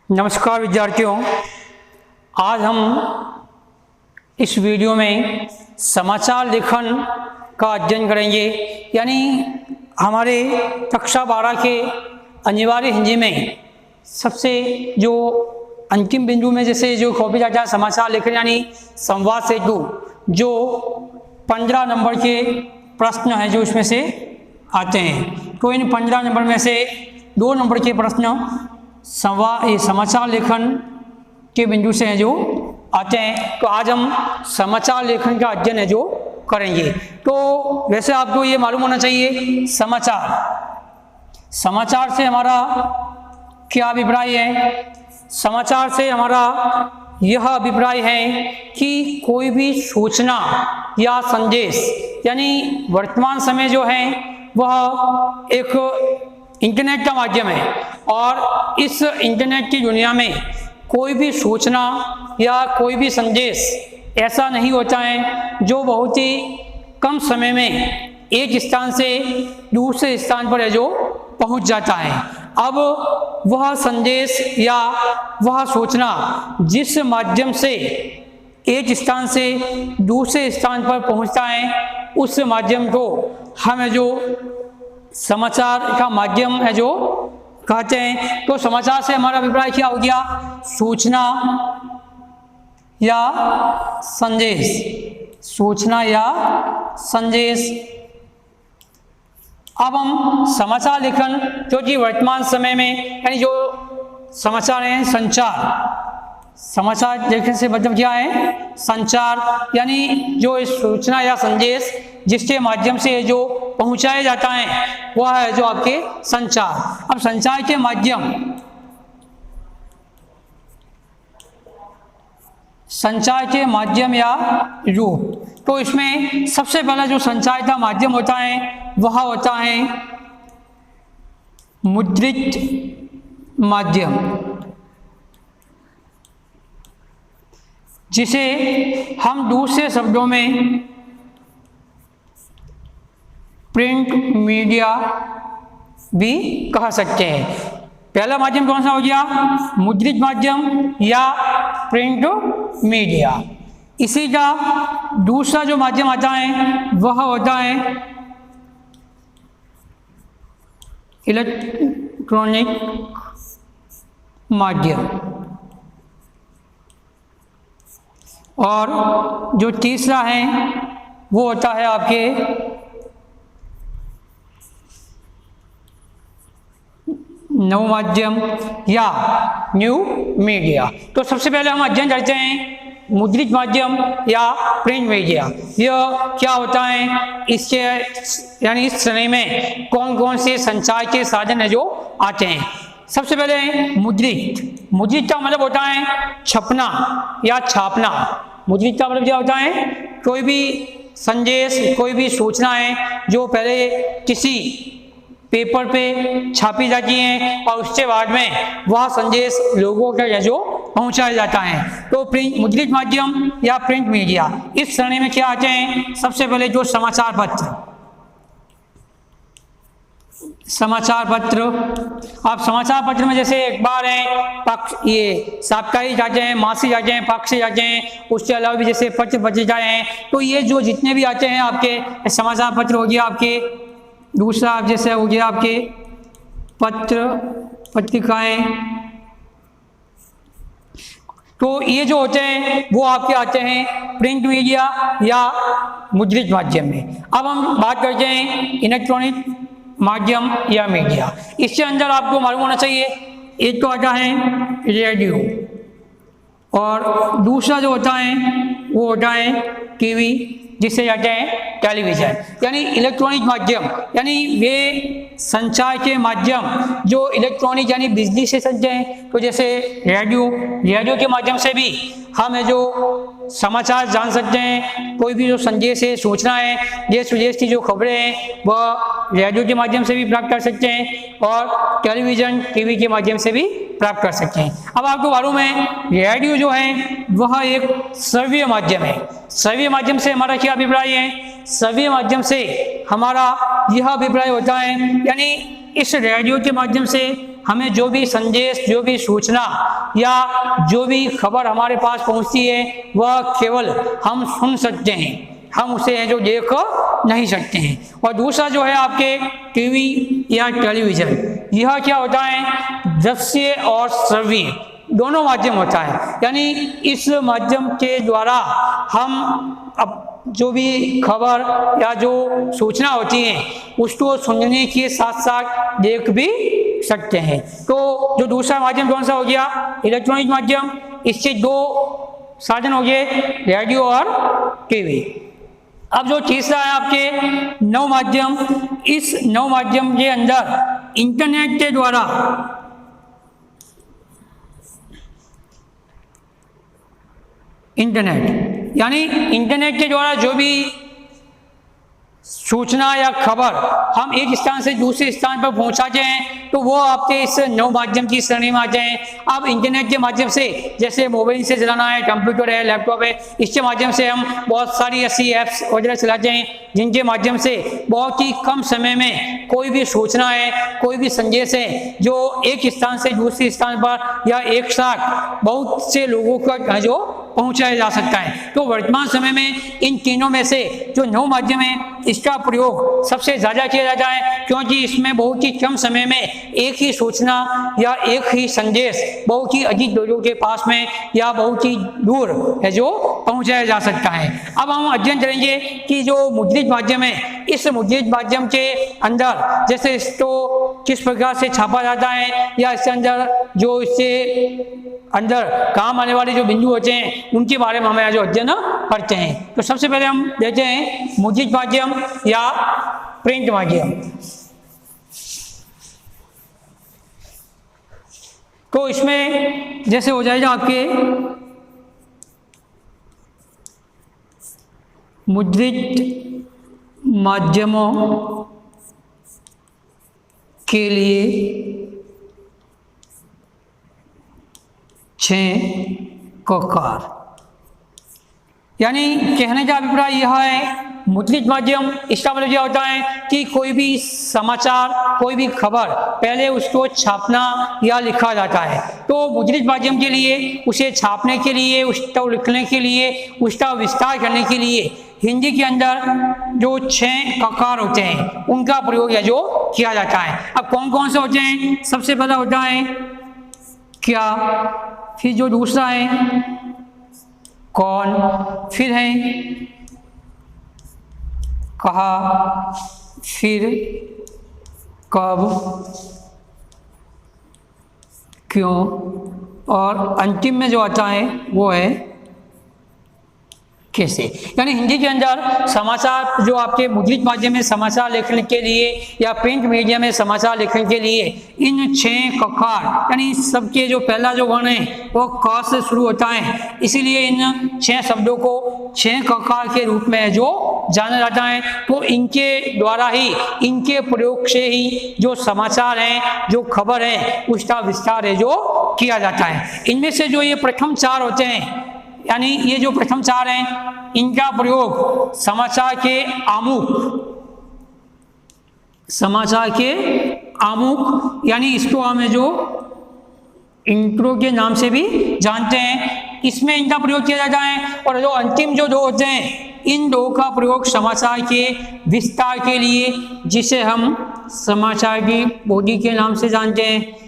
नमस्कार विद्यार्थियों, आज हम इस वीडियो में समाचार लेखन का अध्ययन करेंगे। यानी हमारे कक्षा 12 के अनिवार्य हिंदी में सबसे जो अंतिम बिंदु में जैसे जो कॉपी जाता है समाचार लेखन यानी संवाद सेतु, जो 15 नंबर के प्रश्न हैं जो इसमें से आते हैं। तो इन 15 नंबर में से 2 नंबर के प्रश्न समाचार लेखन के बिंदु से हैं जो आते हैं। तो आज हम समाचार लेखन का अध्ययन है जो करेंगे। तो वैसे आपको ये मालूम होना चाहिए समाचार से हमारा क्या अभिप्राय है। समाचार से हमारा यह अभिप्राय है कि कोई भी सूचना या संदेश, यानी वर्तमान समय जो है वह एक इंटरनेट का माध्यम है और इस इंटरनेट की दुनिया में कोई भी सूचना या कोई भी संदेश ऐसा नहीं होता है जो बहुत ही कम समय में एक स्थान से दूसरे स्थान पर है जो पहुंच जाता है। अब वह संदेश या वह सूचना जिस माध्यम से एक स्थान से दूसरे स्थान पर पहुंचता है उस माध्यम को हम जो समाचार का माध्यम है जो कहते हैं। तो समाचार से हमारा अभिप्राय क्या हो गया? सूचना या संदेश, सूचना या संदेश। अब हम समाचार लेखन क्योंकि वर्तमान समय में यानी जो समाचार हैं संचार, समाचार लेखन से मतलब क्या है? संचार, यानी जो इस सूचना या संदेश जिसके माध्यम से जो पहुंचाया जाता है वह है जो आपके संचार। अब संचार के माध्यम या रूप, तो इसमें सबसे पहला जो संचार का माध्यम होता है वह होता है मुद्रित माध्यम, जिसे हम दूसरे शब्दों में प्रिंट मीडिया भी कह सकते हैं। पहला माध्यम कौन सा हो गया? मुद्रित माध्यम या प्रिंट मीडिया। इसी का दूसरा जो माध्यम आता है वह होता है इलेक्ट्रॉनिक माध्यम, और जो तीसरा है वो होता है आपके नव माध्यम या न्यू मीडिया। तो सबसे पहले हम अध्ययन करते हैं मुद्रित माध्यम या प्रिंट मीडिया। यह क्या होता है, इसके यानी इस श्रेणी में कौन कौन से संचार के साधन है जो आते हैं। सबसे पहले मुद्रित। मुद्रित का मतलब होता है छपना या छापना। मुद्रित का मतलब क्या होता है? कोई भी संदेश, कोई भी सूचना है जो पहले किसी पेपर पे छापी जाती हैं और उसके बाद में वह संदेश लोगों तक जो पहुंचाया जाता है। तो प्रिंट मुद्रित माध्यम या प्रिंट मीडिया, इस श्रेणी में क्या आते हैं? सबसे पहले जो समाचार पत्र। आप समाचार पत्र में जैसे अखबार हैं, ये साप्ताहिक आते हैं, मासिक आते हैं, पाक्षिक आते हैं, उसके अलावा भी जैसे पत्र पत्रिकाएं हैं। तो ये जो जितने भी आते हैं आपके समाचार पत्र हो गया, आपके दूसरा जैसे हो गया आपके पत्र पत्रिकाएं, तो ये जो होते हैं वो आपके आते हैं प्रिंट मीडिया या मुद्रित माध्यम में। अब हम बात करते हैं इलेक्ट्रॉनिक माध्यम या मीडिया। इसके अंदर आपको मालूम होना चाहिए, एक तो आता है रेडियो और दूसरा जो होता है वो होता है टीवी, जिसे कहते हैं टेलीविजन। यानी इलेक्ट्रॉनिक माध्यम यानी वे संचार के माध्यम जो इलेक्ट्रॉनिक यानी बिजली से सज्ज हैं। तो जैसे रेडियो के माध्यम से भी हम जो समाचार जान सकते हैं, कोई भी जो संदेश है, सूचना है, देश विदेश की जो खबरें हैं वह रेडियो के माध्यम से भी प्राप्त कर सकते हैं और टेलीविजन टीवी के माध्यम से भी प्राप्त कर सकते हैं। अब आपको मालूम है रेडियो जो है वह एक श्रव्य माध्यम है। श्रव्य माध्यम से हमारा क्या अभिप्राय है? श्रव्य माध्यम से हमारा यह अभिप्राय होता है यानी इस रेडियो के माध्यम से हमें जो भी संदेश, जो भी सूचना या जो भी खबर हमारे पास पहुंचती है वह केवल हम सुन सकते हैं, हम उसे है जो देख नहीं सकते हैं। और दूसरा जो है आपके टीवी या टेलीविज़न, यह क्या होता है, दृश्य और श्रव्य दोनों माध्यम होता है। यानी इस माध्यम के द्वारा हम अब जो भी खबर या जो सूचना होती है उसको सुनने के साथ साथ देख भी सकते हैं। तो जो दूसरा माध्यम कौन सा हो गया, इलेक्ट्रॉनिक माध्यम। इससे दो साधन हो गए, रेडियो और टीवी। अब जो तीसरा है आपके नव माध्यम, इस नव माध्यम के अंदर इंटरनेट के द्वारा यानी इंटरनेट के द्वारा जो भी सूचना या खबर हम एक स्थान से दूसरे स्थान पर पहुंचाते हैं तो वो आपके इस नव माध्यम की श्रेणी में आते हैं। अब इंटरनेट के माध्यम से, जैसे मोबाइल से चलाना है, कंप्यूटर है, लैपटॉप है, इसके माध्यम से हम बहुत सारी ऐसी ऐप्स वगैरह चलाते हैं जिनके माध्यम से बहुत ही कम समय में कोई भी सूचना है, कोई भी संदेश है जो एक स्थान से दूसरे स्थान पर या एक साथ बहुत से लोगों का जो पहुंचाया जा सकता है। तो वर्तमान समय में इन तीनों में से जो नव माध्यम है इसका प्रयोग सबसे ज़्यादा किया जाता है, क्योंकि इसमें बहुत ही कम समय में एक ही सूचना या एक ही संदेश बहुत ही अधिक लोगों के पास में या बहुत ही दूर है जो पहुंचाया जा सकता है। अब हम अध्ययन करेंगे कि जो मुद्रित माध्यम है, इस मुद्रित माध्यम के अंदर जैसे इसको किस प्रकार से छापा जाता है या इसके अंदर जो इससे अंदर काम आने वाले जो बिंदु होते हैं उनके बारे में हमें जो अध्ययन करते हैं। तो सबसे पहले हम देखते हैं मुद्रित माध्यम या प्रिंट माध्यम। तो इसमें जैसे हो जाएगा आपके मुद्रित माध्यमों के लिए 6 ककार। यानी कहने का अभिप्राय यह है, मुद्रित माध्यम इसका मतलब यह होता है कि कोई भी समाचार, कोई भी खबर पहले उसको छापना या लिखा जाता है। तो मुद्रित माध्यम के लिए उसे छापने के लिए, उसको लिखने के लिए, उसका विस्तार करने के लिए हिंदी के अंदर जो 6 ककार होते हैं उनका प्रयोग है जो किया जाता है। अब कौन कौन से होते हैं, सबसे पहला होता है क्या, फिर जो दूसरा है कौन, फिर है कहा, फिर कब, क्यों और अंतिम में जो आता है वो है कैसे। यानी हिंदी के अंदर समाचार जो आपके मुद्रित माध्यम में समाचार लिखने के लिए या प्रिंट मीडिया में समाचार लिखने के लिए इन 6 ककार, यानी सबके जो पहला जो वर्ण है वो क से शुरू होता है, इसीलिए इन 6 शब्दों को 6 ककार के रूप में जो जाना जाता है। तो इनके द्वारा ही, इनके प्रयोग से ही जो समाचार हैं, जो खबर है, उसका विस्तार है जो किया जाता है। इनमें से जो ये प्रथम 4 होते हैं, यानी ये जो प्रथम 4 हैं, इनका प्रयोग समाचार के आमुख यानी इसको हमें जो इंट्रो के नाम से भी जानते हैं, इसमें इनका प्रयोग किया जाता है। और जो अंतिम जो 2 होते हैं, इन 2 का प्रयोग समाचार के विस्तार के लिए, जिसे हम समाचार की बॉडी के नाम से जानते हैं,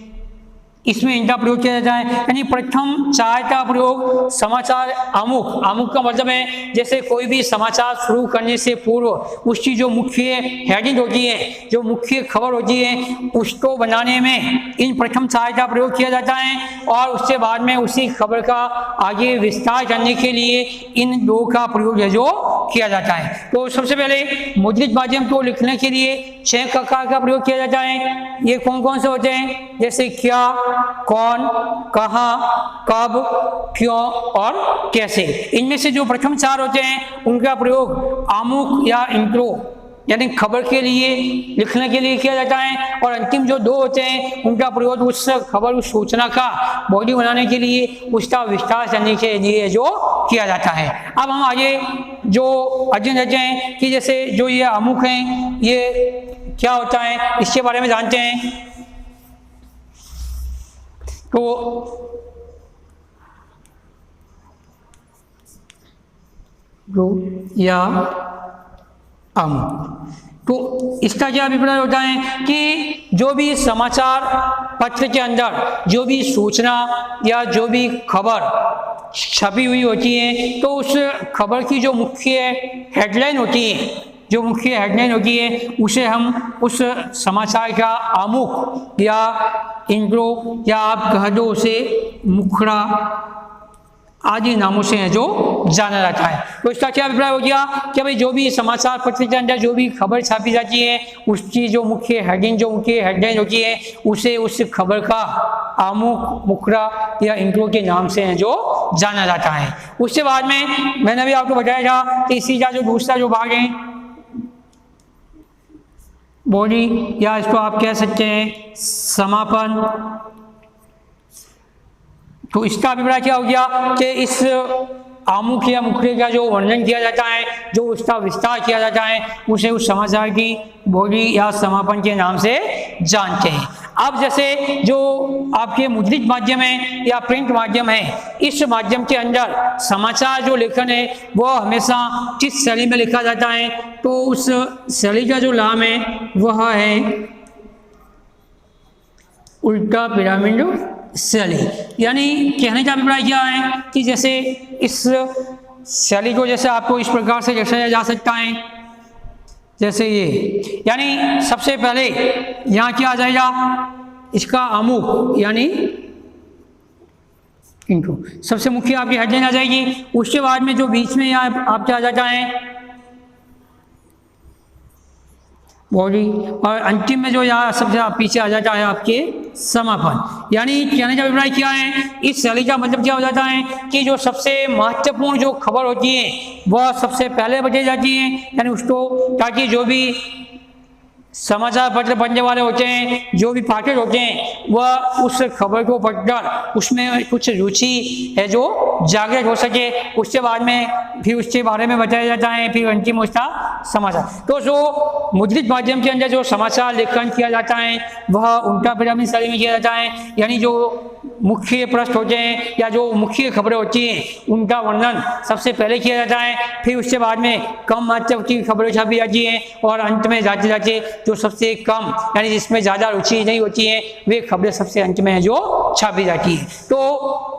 इसमें इनका प्रयोग किया जाता है। यानी प्रथम 4 का प्रयोग समाचार आमुख का मतलब है जैसे कोई भी समाचार शुरू करने से पूर्व उसकी जो मुख्य हेडिंग होती है, जो मुख्य खबर होती है, उसको बनाने में इन प्रथम 4 का प्रयोग किया जाता है। और उसके बाद में उसी खबर का आगे विस्तार करने के लिए इन 2 का प्रयोग है जो किया जाता है। तो सबसे पहले मुद्रित माध्यम को लिखने के लिए 6 ककार का प्रयोग किया जाता है। ये कौन कौन से होते हैं, जैसे क्या, कौन, कहाँ, कब, क्यों और कैसे। इनमें से जो प्रथम 4 होते हैं उनका प्रयोग आमुख या इंट्रो यानी खबर के लिए, लिखने के लिए किया जाता है। और अंतिम जो 2 होते हैं उनका प्रयोग उस खबर, उस सूचना का बॉडी बनाने के लिए, उसका विस्तार करने के लिए जो किया जाता है। अब हम आगे जो अध्ययन करते हैं कि जैसे जो ये आमुख हैं ये क्या होता है, इसके बारे में जानते हैं। तो या तो इसका क्या अभिप्राय होता है कि जो भी समाचार पत्र के अंदर जो भी सूचना या जो भी खबर छपी हुई होती है, तो उस खबर की जो मुख्य हेडलाइन होती है, उसे हम उस समाचार का आमुख या इंट्रो या आप कह दो उसे मुखड़ा आदि नामों से है जो जाना जाता है। तो इसका क्या अभिप्राय हो गया कि भाई जो भी समाचार पत्र के अंदर जो भी खबर छापी जाती है, उसकी जो मुख्य हेडलाइन होती है, उसे उस खबर का आमुख, मुखड़ा या इंट्रो के नाम से है जो जाना जाता है। उसके बाद में मैंने भी आपको बताया था कि इसी का जो दूसरा जो भाग है बॉडी, या इसको आप कह सकते हैं समापन। तो इसका अभिप्राय क्या हो गया कि इस आमुख या मुखड़े का जो वर्णन किया जाता है, जो उसका विस्तार किया जाता है, उसे उस समाचार की बॉडी या समापन के नाम से जानते हैं। अब जैसे जो आपके मुद्रित माध्यम है या प्रिंट माध्यम है, इस माध्यम के अंदर समाचार जो लेखन है वह हमेशा किस शैली में लिखा जाता है, तो उस शैली का जो नाम है वह है उल्टा पिरामिड शैली। यानी कहने का अभिप्राय क्या है कि जैसे इस शैली को जैसे आपको इस प्रकार से दर्शाया जा सकता है, जैसे ये, यानी सबसे पहले यहाँ क्या आ जाएगा, इसका आमुख यानी इंट्रो, सबसे मुख्य आपकी हेडलाइन आ जाएगी। उसके बाद में जो बीच में यहाँ आपके आ जाता है बॉडी, और अंतिम में जो यहाँ सबसे पीछे आ जाता है आपके समापन। यानी कहने का अभिप्राय क्या है, इस शैली का मतलब क्या हो जाता है कि जो सबसे महत्वपूर्ण जो खबर होती है वह सबसे पहले बताई जाती है, यानी उसको, ताकि जो भी समाचार पत्र पढ़ने वाले होते हैं, जो भी पाठक होते हैं, वह उस खबर को पढ़कर उसमें कुछ रुचि है जो जागृत हो सके। उसके बाद में फिर उसके बारे में बताया जाता है, फिर अंतिम उसका समाचार। तो जो मुद्रित माध्यम के अंदर जो समाचार लेखन किया जाता है वह उल्टा पिरामिड शैली में किया जाता है। यानी जो मुख्य पृष्ठ होते हैं या जो मुख्य खबरें होती हैं उनका वर्णन सबसे पहले किया जाता है, फिर उसके बाद में कम मात्रा की खबरें छापी जाती हैं, और अंत में जाते जाते जो सबसे कम यानी जिसमें ज़्यादा रुचि नहीं होती है वे खबरें सबसे अंत में है जो छापी जाती है। तो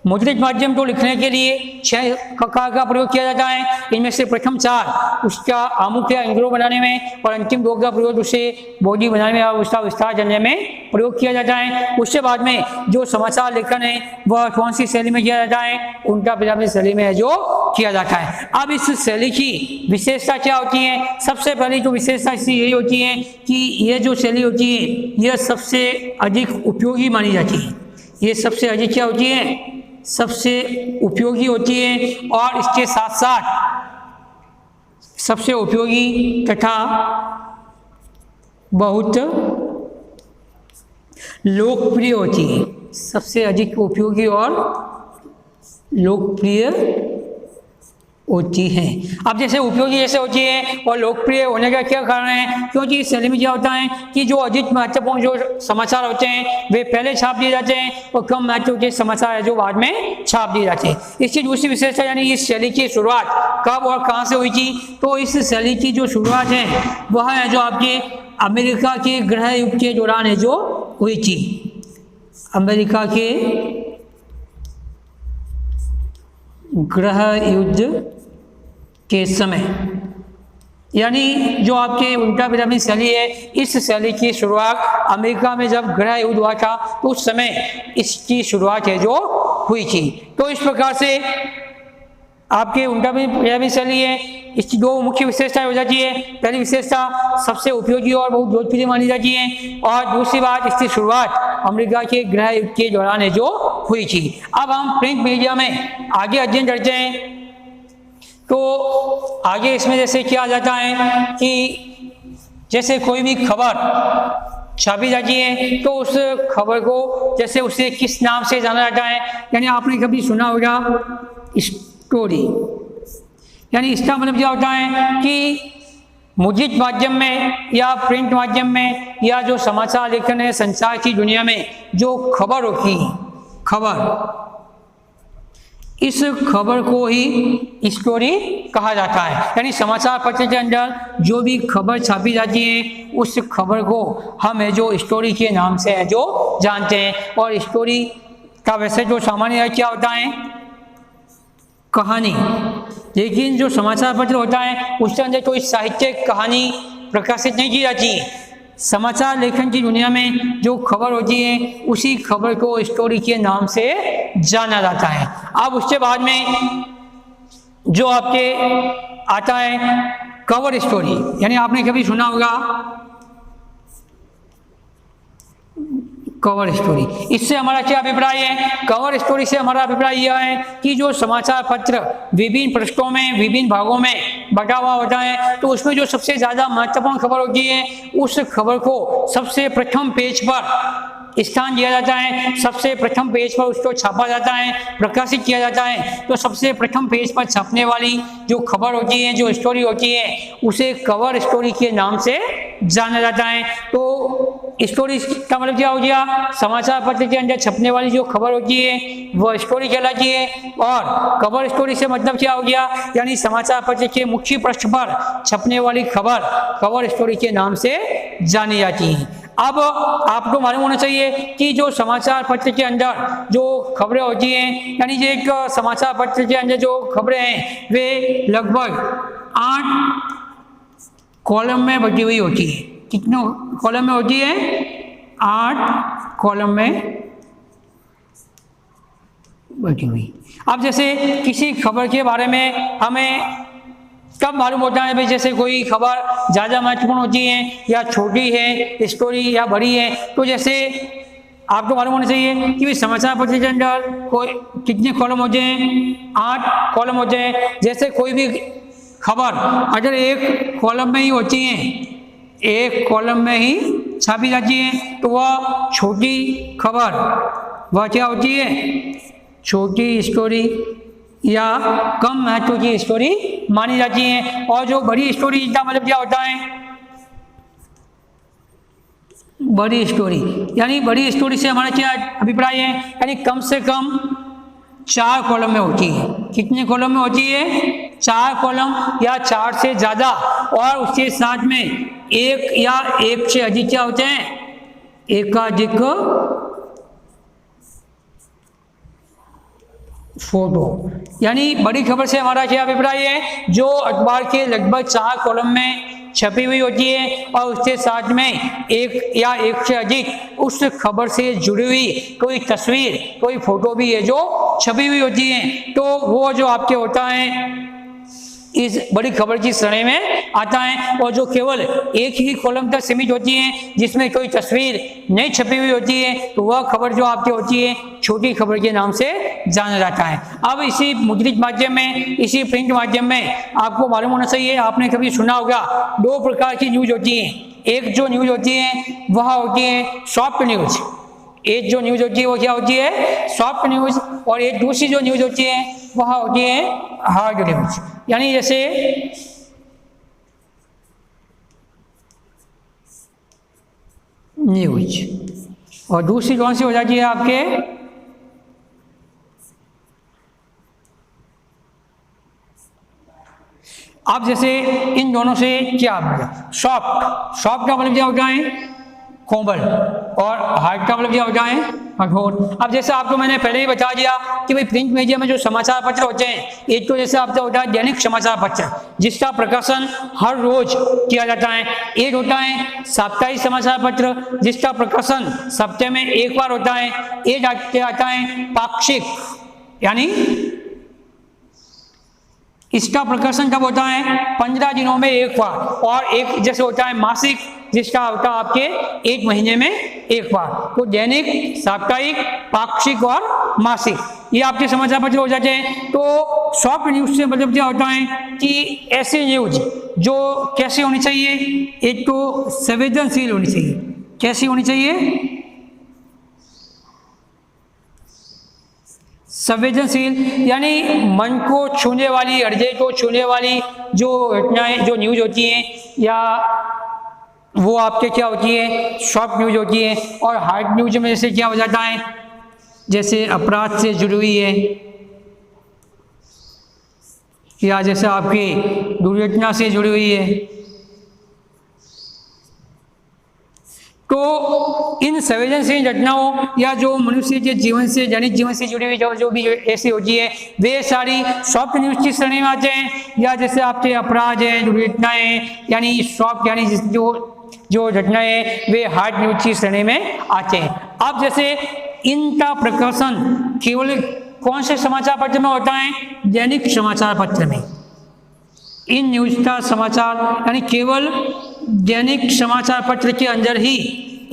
मुद्रित माध्यम को लिखने के लिए 6 ककार का प्रयोग किया जाता है। इनमें से प्रथम 4 उसका आमुख या इंट्रो बनाने में, और अंतिम 2 का प्रयोग उसे बॉडी बनाने में और उसका विस्तार करने में प्रयोग किया जाता है। उसके बाद में जो समाचार लेखन है वह कौन सी शैली में किया जाता है, उल्टा पिरामिड शैली में है जो किया जाता है। अब इस शैली की विशेषता क्या होती है, सबसे पहली तो विशेषता इसकी यही होती है कि यह जो शैली होती है यह सबसे अधिक उपयोगी मानी जाती है। ये सबसे अधिक क्या होती है, सबसे उपयोगी होती है, और इसके साथ साथ सबसे उपयोगी तथा बहुत लोकप्रिय होती है। सबसे अधिक उपयोगी और लोकप्रिय होती है। अब जैसे उपयोगी जैसे होती है और लोकप्रिय होने का क्या कारण है, क्योंकि इस शैली में क्या होता है कि जो अधिक महत्वपूर्ण जो समाचार होते हैं वे पहले छाप दिए जाते हैं, और कम महत्वपूर्ण के समाचार है जो बाद में छाप दिए जाते हैं। इसकी दूसरी विशेषता यानी इस शैली की शुरुआत कब और कहाँ से हुई थी, तो इस शैली की जो शुरुआत है वह है जो आपके अमेरिका के गृह युद्ध के दौरान है जो हुई थी। अमेरिका के गृह युद्ध के समय, यानी जो आपके उल्टा पिरामिड शैली है, इस शैली की शुरुआत अमेरिका में जब गृह युद्ध हुआ था तो उस समय इसकी शुरुआत है जो हुई थी। तो इस प्रकार से आपके उल्टा पिरामिड शैली है, इसकी 2 मुख्य विशेषताएं हो जाती है। पहली विशेषता सबसे उपयोगी और बहुत लोकप्रिय मानी जाती है, और दूसरी बात इसकी शुरुआत अमेरिका के गृह युद्ध के दौरान है जो हुई थी। अब हम प्रिंट मीडिया में आगे अध्ययन करते हैं। तो आगे इसमें जैसे क्या जाता है कि जैसे कोई भी खबर छापी जाती है तो उस खबर को जैसे उसे किस नाम से जाना जाता है, यानी आपने कभी सुना होगा स्टोरी। यानी इसका मतलब क्या होता है कि मुद्रित माध्यम में या प्रिंट माध्यम में या जो समाचार लेखन है संचार की दुनिया में जो खबर होती है, खबर, इस खबर को ही स्टोरी कहा जाता है। यानी समाचार पत्र के अंदर जो भी खबर छापी जाती है उस खबर को हम है जो स्टोरी के नाम से है जो जानते हैं। और स्टोरी का वैसे जो सामान्य क्या होता है, कहानी, लेकिन जो समाचार पत्र होता है उसके अंदर कोई साहित्यिक कहानी प्रकाशित नहीं की जाती है। समाचार लेखन की दुनिया में जो खबर होती है उसी खबर को स्टोरी के नाम से जाना जाता है। अब उसके बाद में जो आपके आता है कवर स्टोरी, यानी आपने कभी सुना होगा कवर स्टोरी। इससे हमारा क्या अभिप्राय है? कवर स्टोरी से हमारा अभिप्राय यह है कि जो समाचार पत्र विभिन्न पृष्ठों में विभिन्न भागों में बटा हुआ होता है तो उसमें जो सबसे ज़्यादा महत्वपूर्ण खबर होती है उस खबर को सबसे प्रथम पेज पर स्थान दिया जाता है, सबसे प्रथम पेज पर उसको छापा जाता है, प्रकाशित किया जाता है। तो सबसे प्रथम पेज पर छपने वाली जो खबर होती है, जो स्टोरी होती है, उसे कवर स्टोरी के नाम से जाना जाता है। तो स्टोरी का मतलब क्या हो गया? समाचार पत्र के अंदर छपने वाली जो खबर होती है वह स्टोरी कहलाती है। और कवर स्टोरी से मतलब क्या हो गया? यानी समाचार पत्र के मुख्य पृष्ठ पर छपने वाली खबर कवर स्टोरी के नाम से जानी जाती है। अब आपको मालूम होना चाहिए कि जो समाचार पत्र के अंदर जो खबरें होती हैं, यानी जो एक समाचार पत्र के अंदर जो खबरें हैं वे लगभग 8 कॉलम में बटी हुई होती है। कितने कॉलम में होती है? 8 कॉलम में बटी हुई। अब जैसे किसी खबर के बारे में हमें कब मालूम होता है भाई, जैसे कोई खबर ज़्यादा महत्वपूर्ण होती है या छोटी है स्टोरी या बड़ी है, तो जैसे आपको मालूम होना चाहिए कि भाई समाचार पत्र के अंदर कोई कितने कॉलम होते हैं? 8 कॉलम होते हैं। जैसे कोई भी खबर अगर एक कॉलम में ही होती है, एक कॉलम में ही छापी जाती है तो वह छोटी खबर, वह क्या होती है? छोटी स्टोरी या कम महत्व की स्टोरी मानी जाती है। और जो बड़ी स्टोरी का मतलब क्या होता है? बड़ी स्टोरी, यानी बड़ी स्टोरी से हमारा क्या अभिप्राय है? यानी कम से कम 4 कॉलम में होती है। कितने कॉलम में होती है? 4 कॉलम या 4 से ज़्यादा। और उसके साथ में एक या एक से अधिक क्या होते हैं? एकाधिक फोटो। यानी बड़ी खबर से हमारा क्या अभिप्राय है? जो अखबार के लगभग 4 कॉलम में छपी हुई होती है और उसके साथ में एक या एक से अधिक उस खबर से जुड़ी हुई कोई तस्वीर, कोई फोटो भी है जो छपी हुई होती है, तो वो जो आपके होता है इस बड़ी खबर की श्रेणी में आता है। और जो केवल एक ही कॉलम तक सीमित होती है, जिसमें कोई तस्वीर नहीं छपी हुई होती है, तो वह खबर जो आपकी होती है छोटी खबर के नाम से जाना जाता है। अब इसी मुद्रित माध्यम में, इसी प्रिंट माध्यम में आपको मालूम होना चाहिए, आपने कभी सुना होगा 2 प्रकार की न्यूज होती है। एक जो न्यूज होती है वह होती है सॉफ्ट न्यूज। एक जो न्यूज होती है वो क्या होती है? Soft news. और एक दूसरी जो न्यूज होती है वह होती है हार्ड न्यूज। यानी जैसे न्यूज, और दूसरी कौन सी हो जाती है आपके? आप जैसे इन दोनों से क्या मतलब? सॉफ्ट, सॉफ्ट का मतलब क्या होता है? कोमल। और हार्ड का मतलब क्या होता है? कठोर। अब जैसे आपको मैंने पहले ही बता दिया कि भाई प्रिंट मीडिया में जो समाचार पत्र होते हैं, एक तो जैसे आपका होता है दैनिक समाचार पत्र जिसका प्रकाशन हर रोज किया जाता है। एक होता है साप्ताहिक समाचार पत्र जिसका प्रकाशन सप्ताह में एक बार होता है। एक आता है पाक्षिक, यानी इसका प्रकाशन कब होता है? 15 दिनों में एक बार। और एक जैसे होता है मासिक जिसका होता है आपके 1 महीने में एक बार। तो दैनिक, साप्ताहिक, पाक्षिक और मासिक, ये आपके समाचार पत्र हो जाते हैं। तो सॉफ्ट न्यूज से मतलब क्या होता है कि ऐसे न्यूज जो कैसे होनी चाहिए? एक तो संवेदनशील होनी चाहिए। कैसी होनी चाहिए? संवेदनशील, यानी मन को छूने वाली, हृदय को छूने वाली जो घटनाएं, जो न्यूज होती हैं या वो आपके क्या होती है, शॉर्ट न्यूज होती है। और हार्ड न्यूज में जैसे क्या हो जाता है, जैसे अपराध से जुड़ी हुई है, या जैसे आपकी दुर्घटना से जुड़ी हुई है। तो इन संवेदनशील घटनाओं या जो मनुष्य के जीवन से, दैनिक जीवन से जुड़ी हुई जो भी ऐसी होती है, वे सारी सॉफ्ट न्यूज की श्रेणी में आते हैं। या जैसे आपके अपराध है, दुर्घटनाएं, यानी सॉफ्ट यानी जो घटनाएं वे हार्ड न्यूज की श्रेणी में आते हैं। अब जैसे इनका प्रकाशन केवल कौन से समाचार पत्र में होता है, दैनिक समाचार पत्र में। इन न्यूज का समाचार यानी केवल दैनिक समाचार पत्र के अंदर ही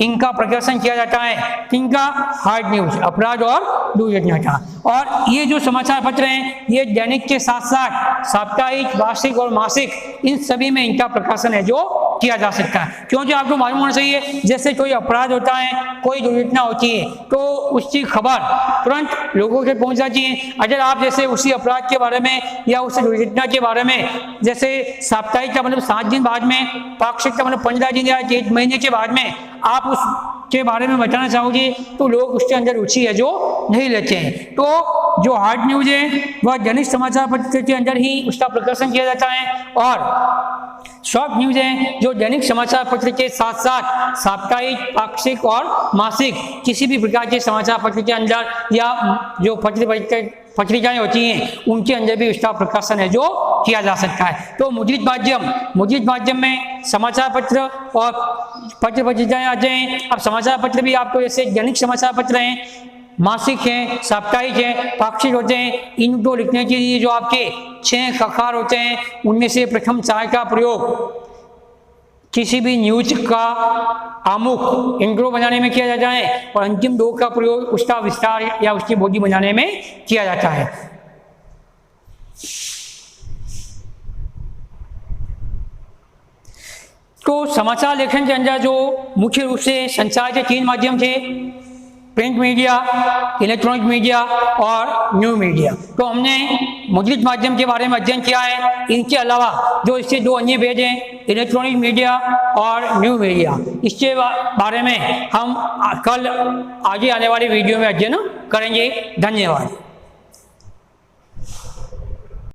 इनका प्रकाशन किया जाता है। इनका हार्ड न्यूज, अपराध और दुर्घटना का। और ये जो समाचार पत्र हैं, ये दैनिक के साथ साथ साप्ताहिक, वार्षिक और मासिक, इन सभी में इनका प्रकाशन है जो किया जा सकता है। क्योंकि आपको मालूम होना चाहिए, जैसे कोई अपराध होता है, कोई दुर्घटना होती है, तो उसकी खबर तुरंत लोगों के पहुंच जाती है। अगर आप जैसे उसी अपराध के बारे में या उस दुर्घटना के बारे में जैसे साप्ताहिक का मतलब 7 दिन बाद में, पाक्षिक का मतलब 15 दिन या 1 महीने के बाद में आप उसके बारे में बताना चाहोगे, तो लोग उसके अंदर रुचि है जो नहीं लेते हैं। तो जो हार्ड न्यूज है वह दैनिक समाचार पत्र के अंदर ही उसका प्रकाशन किया जाता है। और शॉर्ट न्यूज है जो दैनिक समाचार पत्र के साथ साथ साप्ताहिक, पाक्षिक और मासिक किसी भी प्रकार के समाचार पत्र के अंदर या जो पत्रिकाएं होती हैं उनके अंदर भी उसका प्रकाशन है जो किया जा सकता है। तो मुद्रित माध्यम में समाचार पत्र और पत्र पत्रिकाएं आते हैं। अब समाचार पत्र भी आपको जैसे दैनिक समाचार पत्र हैं, मासिक हैं, साप्ताहिक हैं, पाक्षिक होते हैं। इनको लिखने के लिए जो आपके 6 ककार होते हैं, उनमें से प्रथम 4 का प्रयोग किसी भी न्यूज का आमुख, इंट्रो बनाने में किया जाता है, और अंतिम 2 का प्रयोग उसका विस्तार या उसकी बॉडी बनाने में किया जाता है। तो समाचार लेखन के अंदर जो मुख्य रूप से संचार के 3 माध्यम थे, प्रिंट मीडिया, इलेक्ट्रॉनिक मीडिया और न्यू मीडिया। तो हमने मुद्रित माध्यम के बारे में अध्ययन किया है। इनके अलावा जो इससे 2 अन्य भेद हैं, इलेक्ट्रॉनिक मीडिया और न्यू मीडिया, इसके बारे में हम कल आगे आने वाली वीडियो में अध्ययन करेंगे। धन्यवाद।